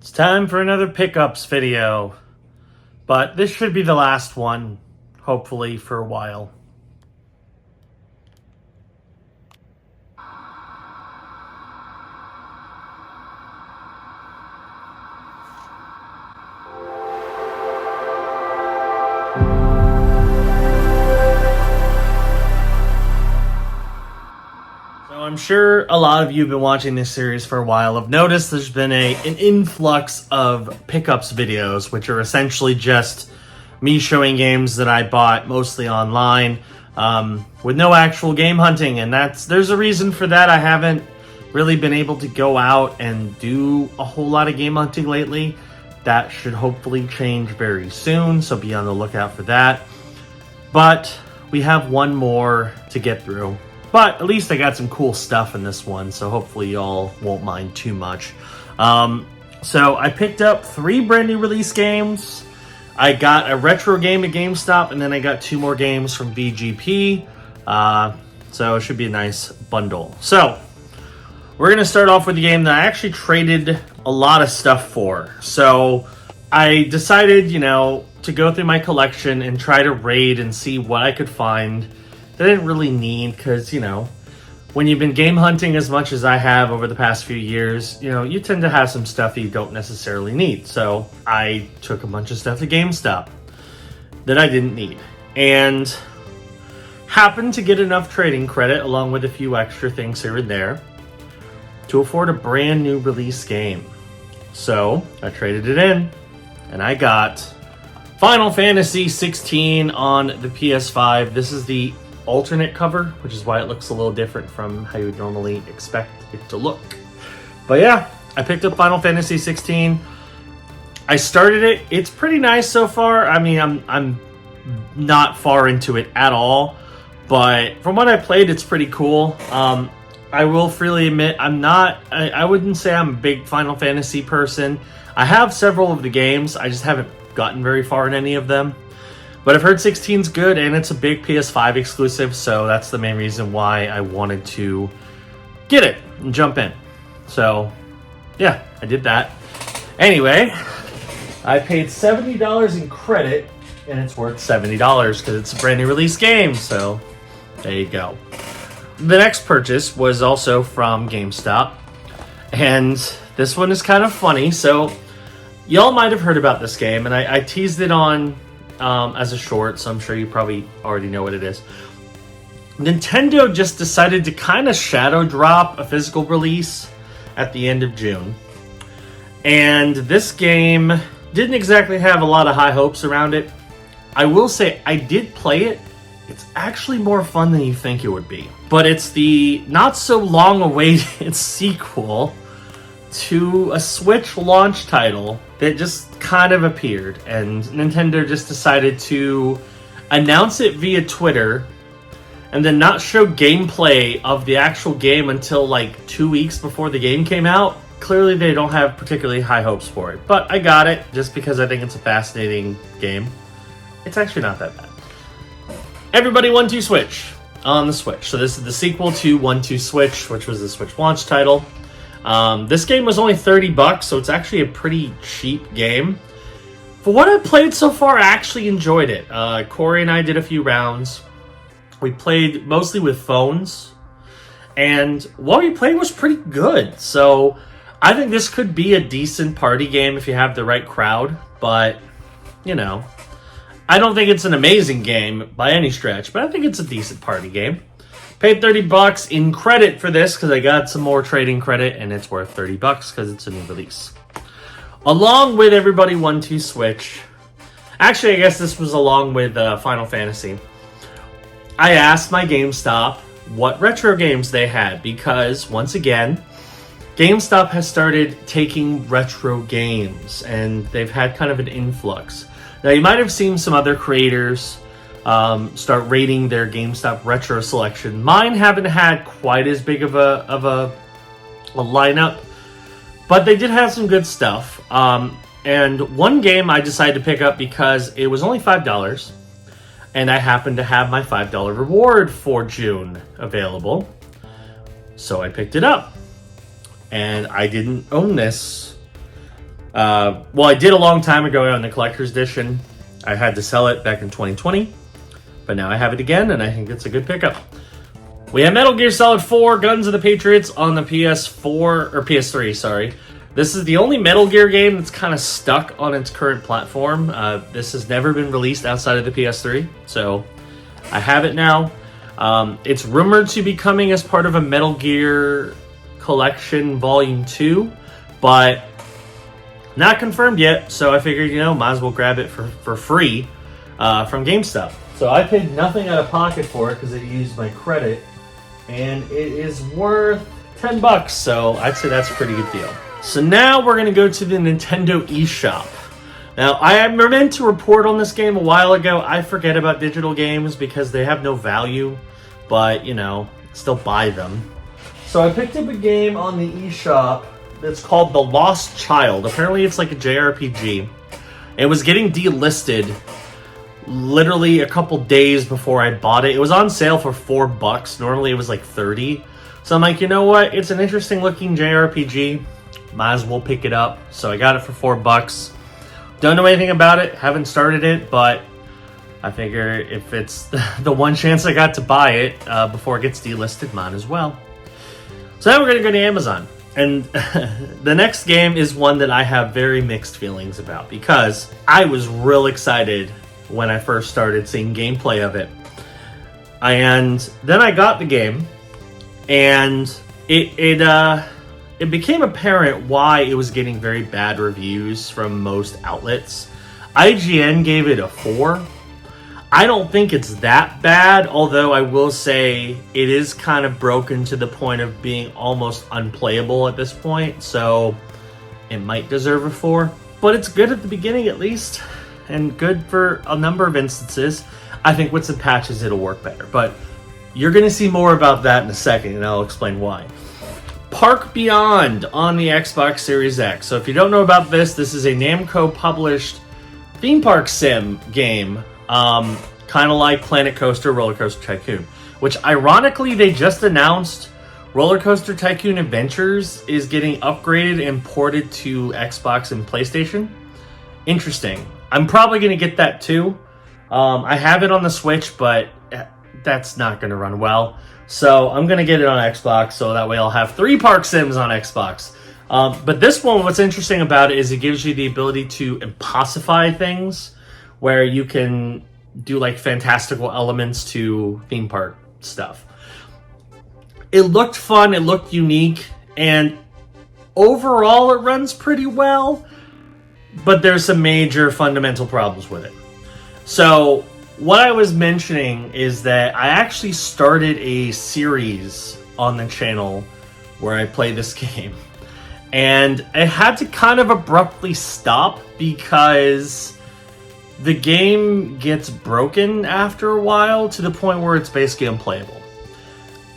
It's time for another pickups video, but this should be the last one, hopefully for a while. I'm sure a lot of you have been watching this series for a while have noticed there's been an influx of pickups videos, which are essentially just me showing games that I bought mostly online with no actual game hunting, and there's a reason for that. I haven't really been able to go out and do a whole lot of game hunting lately. That should hopefully change very soon, so be on the lookout for that. But we have one more to get through. But at least I got some cool stuff in this one, so hopefully y'all won't mind too much. So I picked up 3 brand new release games. I got a retro game at GameStop, and then I got 2 more games from BGP. So it should be a nice bundle. So we're going to start off with a game that I actually traded a lot of stuff for. So I decided, to go through my collection and try to raid and see what I could find that I didn't really need, because, when you've been game hunting as much as I have over the past few years, you tend to have some stuff that you don't necessarily need. So I took a bunch of stuff to GameStop that I didn't need, and happened to get enough trading credit along with a few extra things here and there to afford a brand new release game. So I traded it in, and I got Final Fantasy 16 on the PS5. This is the alternate cover, which is why it looks a little different from how you would normally expect it to look. But yeah, I picked up Final Fantasy 16. I started it. It's pretty nice so far. I mean, I'm not far into it at all, but from what I played, it's pretty cool. I will freely admit I wouldn't say I'm a big Final Fantasy person. I have several of the games. I just haven't gotten very far in any of them. But I've heard 16's good, and it's a big PS5 exclusive, so that's the main reason why I wanted to get it and jump in. So, yeah, I did that. Anyway, I paid $70 in credit, and it's worth $70 because it's a brand new release game, so there you go. The next purchase was also from GameStop, and this one is kind of funny. So, y'all might have heard about this game, and I teased it on as a short, so I'm sure you probably already know what it is. Nintendo just decided to kind of shadow drop a physical release at the end of June. And this game didn't exactly have a lot of high hopes around it. I will say I did play it. It's actually more fun than you think it would be. But it's the not so long awaited sequel to a Switch launch title that just kind of appeared, and Nintendo just decided to announce it via Twitter and then not show gameplay of the actual game until like 2 weeks before the game came out. Clearly they don't have particularly high hopes for it, but I got it just because I think it's a fascinating game. It's actually not that bad. Everybody 1-2 Switch on the Switch. So this is the sequel to 1-2 Switch, which was the Switch launch title. This game was only $30, so it's actually a pretty cheap game. For what I've played so far, I actually enjoyed it. Corey and I did a few rounds. We played mostly with phones, and what we played was pretty good. So I think this could be a decent party game if you have the right crowd, but, I don't think it's an amazing game by any stretch, but I think it's a decent party game. Paid $30 in credit for this because I got some more trading credit, and it's worth $30 because it's a new release. Along with Everybody 1-2 Switch, actually I guess this was along with Final Fantasy, I asked my GameStop what retro games they had, because once again, GameStop has started taking retro games, and they've had kind of an influx. Now you might have seen some other creators start rating their GameStop retro selection. Mine haven't had quite as big of a lineup, but they did have some good stuff. And one game I decided to pick up because it was only $5, and I happened to have my $5 reward for June available, so I picked it up. And I didn't own this Well, I did a long time ago on the collector's edition. I had to sell it back in 2020, but now I have it again, and I think it's a good pickup. We have Metal Gear Solid 4 Guns of the Patriots on the PS4, or PS3, sorry. This is the only Metal Gear game that's kind of stuck on its current platform. This has never been released outside of the PS3, so I have it now. It's rumored to be coming as part of a Metal Gear Collection Volume 2, but not confirmed yet, so I figured, might as well grab it for free from GameStop. So I paid nothing out of pocket for it because it used my credit, and it is worth $10, so I'd say that's a pretty good deal. So now we're going to go to the Nintendo eShop. Now, I meant to report on this game a while ago. I forget about digital games because they have no value, but, still buy them. So I picked up a game on the eShop that's called The Lost Child. Apparently it's like a JRPG. It was getting delisted literally a couple days before I bought it. It was on sale for $4. Normally it was like $30. So I'm like, you know what? It's an interesting looking JRPG. Might as well pick it up. So I got it for $4. Don't know anything about it. Haven't started it, but I figure if it's the one chance I got to buy it before it gets delisted, might as well. So now we're going to go to Amazon. And the next game is one that I have very mixed feelings about because I was real excited when I first started seeing gameplay of it. And then I got the game, and it became apparent why it was getting very bad reviews from most outlets. IGN gave it a 4. I don't think it's that bad, although I will say it is kind of broken to the point of being almost unplayable at this point, so it might deserve a 4. But it's good at the beginning at least, and good for a number of instances. I think with some patches it'll work better, but you're going to see more about that in a second, and I'll explain why. Park Beyond on the Xbox Series X. So if you don't know about this, this is a Namco-published theme park sim game, kind of like Planet Coaster Roller Coaster Tycoon, which ironically they just announced Roller Coaster Tycoon Adventures is getting upgraded and ported to Xbox and PlayStation. Interesting. I'm probably going to get that too. I have it on the Switch, but that's not going to run well. So I'm going to get it on Xbox, so that way I'll have 3 park sims on Xbox. But this one, what's interesting about it is it gives you the ability to impossify things, where you can do like fantastical elements to theme park stuff. It looked fun, it looked unique, and overall it runs pretty well, but there's some major fundamental problems with it. So what I was mentioning is that I actually started a series on the channel where I play this game. And I had to kind of abruptly stop because the game gets broken after a while to the point where it's basically unplayable.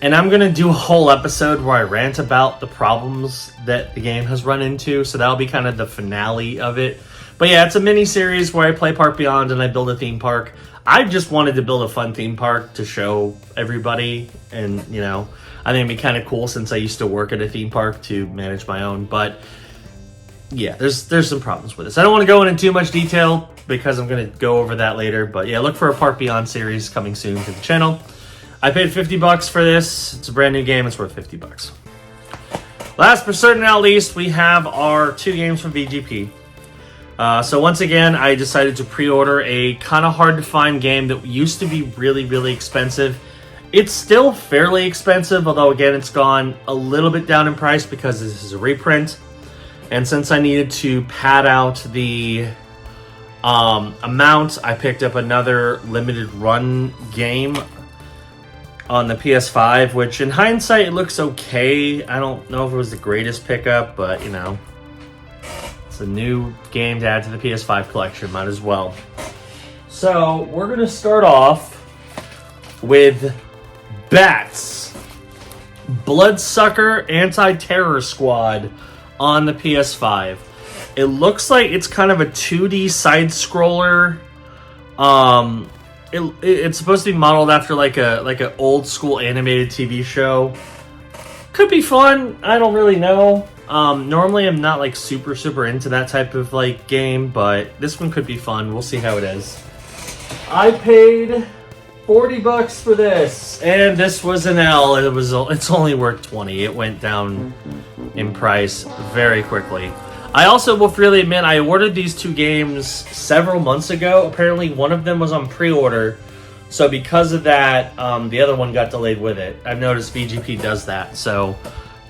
And I'm going to do a whole episode where I rant about the problems that the game has run into, so that'll be kind of the finale of it. But yeah, it's a mini-series where I play Park Beyond and I build a theme park. I just wanted to build a fun theme park to show everybody, and I think it'd be kind of cool since I used to work at a theme park to manage my own. But yeah, there's some problems with this. I don't want to go into too much detail because I'm going to go over that later. But yeah, look for a Park Beyond series coming soon to the channel. I paid $50 for this. It's a brand new game. It's worth $50. Last but certainly not least, we have our 2 games from VGP. So once again, I decided to pre-order a kind of hard to find game that used to be really, really expensive. It's still fairly expensive, although again, it's gone a little bit down in price because this is a reprint. And since I needed to pad out the amount, I picked up another limited run game on the PS5, which in hindsight, it looks okay. I don't know if it was the greatest pickup, but it's a new game to add to the PS5 collection, might as well. So we're going to start off with Bats Bloodsucker Anti-Terror Squad on the PS5. It looks like it's kind of a 2D side-scroller. It's supposed to be modeled after like an old school animated TV show. Could be fun. I don't really know. Normally I'm not like super into that type of like game, but this one could be fun. We'll see how it is. I paid $40 for this, and this was an L. It's only worth 20. It went down in price very quickly. I also will freely admit I ordered these two games several months ago. Apparently one of them was on pre-order, so because of that, the other one got delayed with it. I've noticed BGP does that. So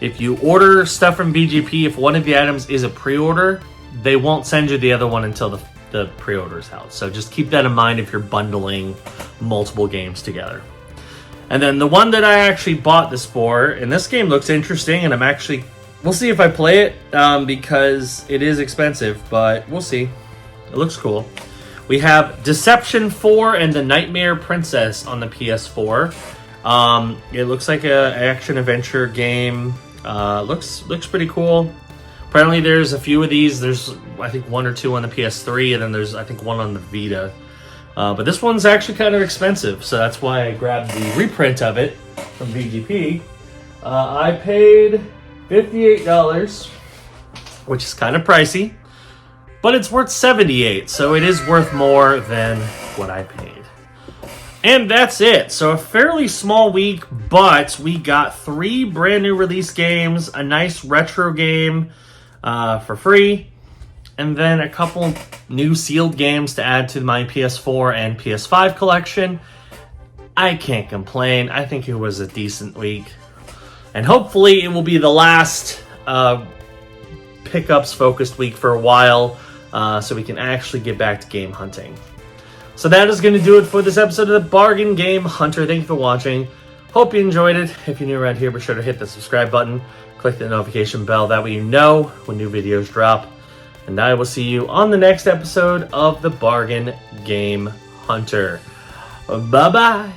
if you order stuff from BGP, if one of the items is a pre-order, they won't send you the other one until the pre-order is out. So just keep that in mind if you're bundling multiple games together. And then the one that I actually bought this for, and this game looks interesting, and we'll see if I play it, because it is expensive, but we'll see. It looks cool. We have Deception 4 and the Nightmare Princess on the PS4. It looks like a action-adventure game. Looks pretty cool. Apparently there's a few of these. There's, I think, 1 or 2 on the PS3, and then there's, I think, 1 on the Vita. But this one's actually kind of expensive, so that's why I grabbed the reprint of it from VGP. I paid $58, which is kind of pricey, but it's worth $78, so it is worth more than what I paid. And that's it. So a fairly small week, but we got 3 brand new release games, a nice retro game for free, and then a couple new sealed games to add to my PS4 and PS5 collection. I can't complain. I think it was a decent week. And hopefully it will be the last pickups focused week for a while, so we can actually get back to game hunting. So that is going to do it for this episode of the Bargain Game Hunter. Thank you for watching. Hope you enjoyed it. If you're new around here, be sure to hit the subscribe button. Click the notification bell. That way you know when new videos drop. And I will see you on the next episode of the Bargain Game Hunter. Bye-bye.